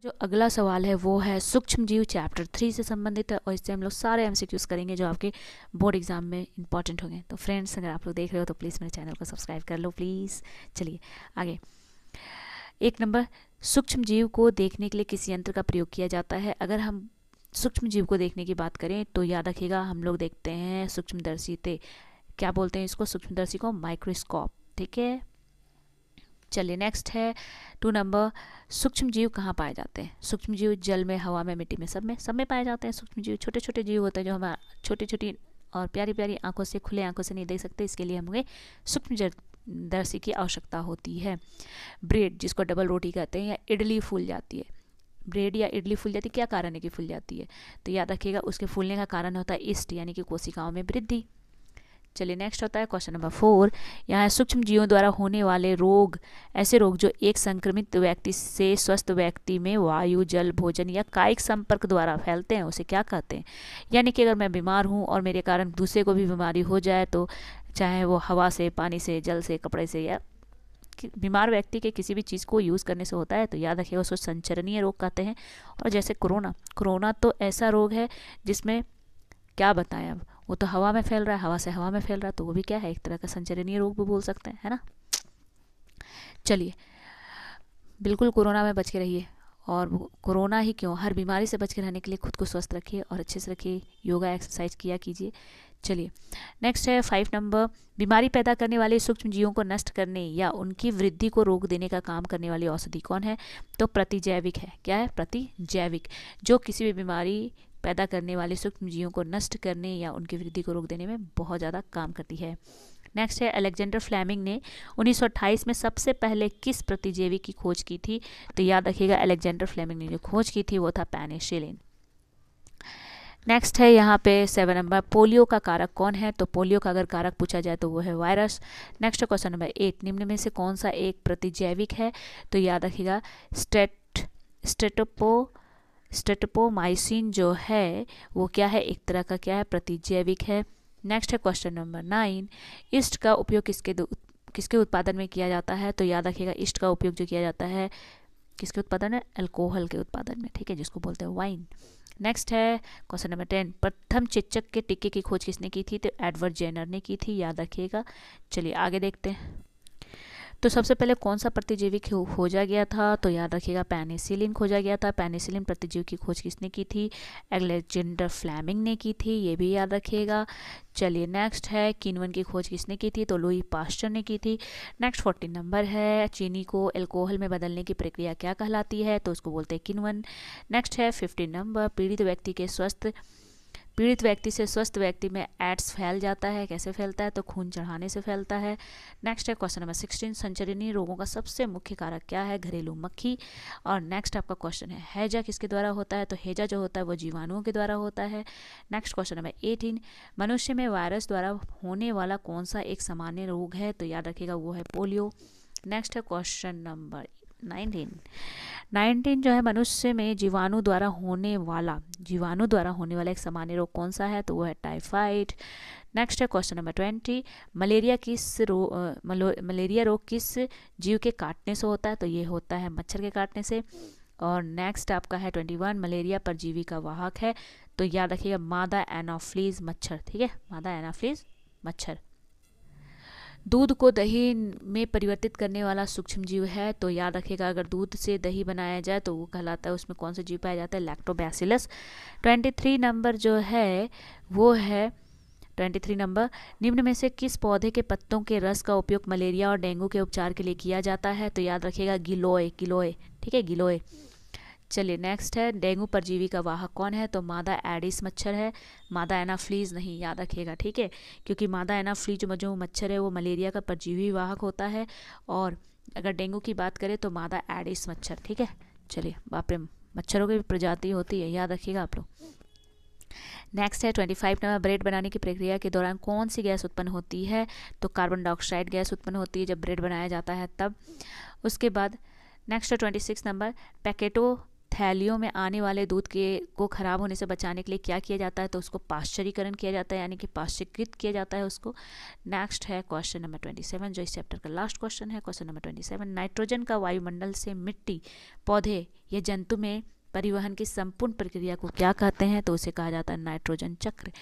जो अगला सवाल है वो है सूक्ष्म जीव चैप्टर 3 से संबंधित है और इससे हम लोग सारे एमसीक्यूज करेंगे जो आपके बोर्ड एग्जाम में इंपॉर्टेंट होंगे। तो फ्रेंड्स, अगर आप लोग देख रहे हो तो प्लीज़ मेरे चैनल को सब्सक्राइब कर लो प्लीज़। चलिए आगे। 1 नंबर, सूक्ष्म जीव को देखने के लिए किस यंत्र का प्रयोग किया जाता है। अगर हम सूक्ष्म जीव को देखने की बात करें तो याद रखिएगा हम लोग देखते हैं सूक्ष्मदर्शी थे, क्या बोलते हैं इसको, सूक्ष्मदर्शी को माइक्रोस्कोप। ठीक है, चलिए नेक्स्ट है 2 नंबर, सूक्ष्म जीव कहाँ पाए जाते हैं। सूक्ष्म जीव जल में, हवा में, मिट्टी में, सब में पाए जाते हैं। सूक्ष्म जीव छोटे छोटे जीव होते हैं जो हम छोटी छोटी और प्यारी प्यारी आंखों से, खुले आंखों से नहीं देख सकते, इसके लिए हमें सूक्ष्मदर्शी की आवश्यकता होती है। ब्रेड, जिसको डबल रोटी कहते हैं, या इडली फूल जाती है। ब्रेड या इडली फूल जाती है, क्या कारण है कि फूल जाती है, तो याद रखिएगा उसके फूलने का कारण होता है ईस्ट, यानी कि कोशिकाओं में वृद्धि। चलिए नेक्स्ट होता है क्वेश्चन नंबर 4। यहाँ सूक्ष्म जीवों द्वारा होने वाले रोग, ऐसे रोग जो एक संक्रमित व्यक्ति से स्वस्थ व्यक्ति में वायु, जल, भोजन या कायिक संपर्क द्वारा फैलते हैं, उसे क्या कहते हैं। यानी कि अगर मैं बीमार हूँ और मेरे कारण दूसरे को भी बीमारी हो जाए, तो चाहे वो हवा से, पानी से, जल से, कपड़े से, या बीमार व्यक्ति के किसी भी चीज़ को यूज़ करने से होता है, तो याद रखिएगा उसको संचरणीय रोग कहते हैं। और जैसे कोरोना तो ऐसा रोग है जिसमें क्या बताएं, अब वो तो हवा में फैल रहा है, हवा से हवा में फैल रहा है, तो वो भी क्या है, एक तरह का संचरणीय रोग भी बोल सकते हैं, है ना। चलिए, बिल्कुल कोरोना में बच के रहिए, और कोरोना ही क्यों, हर बीमारी से बच के रहने के लिए खुद को स्वस्थ रखिए और अच्छे से रखिए, योगा एक्सरसाइज किया कीजिए। चलिए नेक्स्ट है 5 नंबर, बीमारी पैदा करने वाले सूक्ष्म जीवों को नष्ट करने या उनकी वृद्धि को रोक देने का काम करने वाली औषधि कौन है, तो प्रतिजैविक है। क्या है, प्रतिजैविक, जो किसी भी बीमारी पैदा करने वाले सूक्ष्म जीवों को नष्ट करने या उनकी वृद्धि को रोक देने में बहुत ज़्यादा काम करती है। नेक्स्ट है अलेक्जेंडर फ्लेमिंग ने 1928 में सबसे पहले किस प्रतिजैविक की खोज की थी, तो याद रखिएगा अलेक्जेंडर फ्लेमिंग ने जो खोज की थी वो था पेनिसिलिन। नेक्स्ट है यहाँ पे 7 नंबर, पोलियो का कारक कौन है, तो पोलियो का अगर कारक पूछा जाए तो वो है वायरस। नेक्स्ट क्वेश्चन नंबर 8, निम्न में से कौन सा एक प्रतिजैविक है, तो याद रखिएगा स्ट्रेटोपोमाइसिन जो है वो क्या है, एक तरह का क्या है, प्रतिजैविक है। नेक्स्ट है क्वेश्चन नंबर 9, ईस्ट का उपयोग किसके उत्पादन में किया जाता है, तो याद रखिएगा ईस्ट का उपयोग जो किया जाता है किसके उत्पादन में, अल्कोहल के उत्पादन में, ठीक है, जिसको बोलते हैं वाइन। नेक्स्ट है क्वेश्चन नंबर 10, प्रथम चेचक के टीके की खोज किसने की थी, तो एडवर्ड जेनर ने की थी, याद रखिएगा। चलिए आगे देखते हैं। तो सबसे पहले कौन सा प्रतिजैविक खोजा गया था, तो याद रखिएगा पेनिसिलिन खोजा गया था। पेनिसिलिन प्रतिजीव की खोज किसने की थी, अलेक्जेंडर फ्लेमिंग ने की थी, ये भी याद रखिएगा। चलिए नेक्स्ट है किण्वन की खोज किसने की थी, तो लुई पास्चर ने की थी। नेक्स्ट 14 नंबर है, चीनी को अल्कोहल में बदलने की प्रक्रिया क्या कहलाती है, तो उसको बोलते हैं किण्वन। नेक्स्ट है 15 नंबर, पीड़ित व्यक्ति से स्वस्थ व्यक्ति में एड्स फैल जाता है, कैसे फैलता है, तो खून चढ़ाने से फैलता है। नेक्स्ट है क्वेश्चन नंबर 16, संचरणीय रोगों का सबसे मुख्य कारक क्या है, घरेलू मक्खी। और नेक्स्ट आपका क्वेश्चन है हैजा किसके द्वारा होता है, तो हैजा जो होता है वो जीवाणुओं के द्वारा होता है। नेक्स्ट क्वेश्चन नंबर 18, मनुष्य में वायरस द्वारा होने वाला कौन सा एक सामान्य रोग है, तो याद रखिएगा वो है पोलियो। नेक्स्ट है क्वेश्चन नंबर 19 जो है, मनुष्य में जीवाणु द्वारा होने वाला एक सामान्य रोग कौन सा है, तो वो है टाइफाइड। नेक्स्ट है क्वेश्चन नंबर 20, मलेरिया रोग किस जीव के काटने से होता है, तो ये होता है मच्छर के काटने से। और नेक्स्ट आपका है 21, मलेरिया परजीवी का वाहक है, तो याद रखिएगा मादा एनाफ्लीज मच्छर, ठीक है, मादा एनाफ्लीज मच्छर। दूध को दही में परिवर्तित करने वाला सूक्ष्म जीव है, तो याद रखिएगा अगर दूध से दही बनाया जाए तो वो कहलाता है, उसमें कौन सा जीव पाया जाता है, लैक्टोबैसिलस। 23 नंबर जो है वो है 23 नंबर, निम्न में से किस पौधे के पत्तों के रस का उपयोग मलेरिया और डेंगू के उपचार के लिए किया जाता है, तो याद रखिएगा गिलोय, ठीक है, गिलोय। चलिए नेक्स्ट है डेंगू परजीवी का वाहक कौन है, तो मादा एडिस मच्छर है, मादा एनाफ्लीज नहीं, याद रखिएगा, ठीक है, क्योंकि मादा एनाफ्लीज जो मच्छर है वो मलेरिया का परजीवी वाहक होता है, और अगर डेंगू की बात करें तो मादा एडिस मच्छर, ठीक है। चलिए, बाप रे, मच्छरों की भी प्रजाति होती है, याद रखिएगा आप लोग। नेक्स्ट है 25 नंबर, ब्रेड बनाने की प्रक्रिया के दौरान कौन सी गैस उत्पन्न होती है, तो कार्बन डाइऑक्साइड गैस उत्पन्न होती है जब ब्रेड बनाया जाता है तब। उसके बाद नेक्स्ट है 26 नंबर, पैकेटो थैलियों में आने वाले दूध को ख़राब होने से बचाने के लिए क्या किया जाता है, तो उसको पाश्चरीकरण किया जाता है, यानी कि पाश्चरीकृत किया जाता है उसको। नेक्स्ट है क्वेश्चन नंबर 27, जो इस चैप्टर का लास्ट क्वेश्चन है। क्वेश्चन नंबर 27, नाइट्रोजन का वायुमंडल से मिट्टी, पौधे या जंतु में परिवहन की संपूर्ण प्रक्रिया को क्या कहते हैं, तो उसे कहा जाता है नाइट्रोजन चक्र।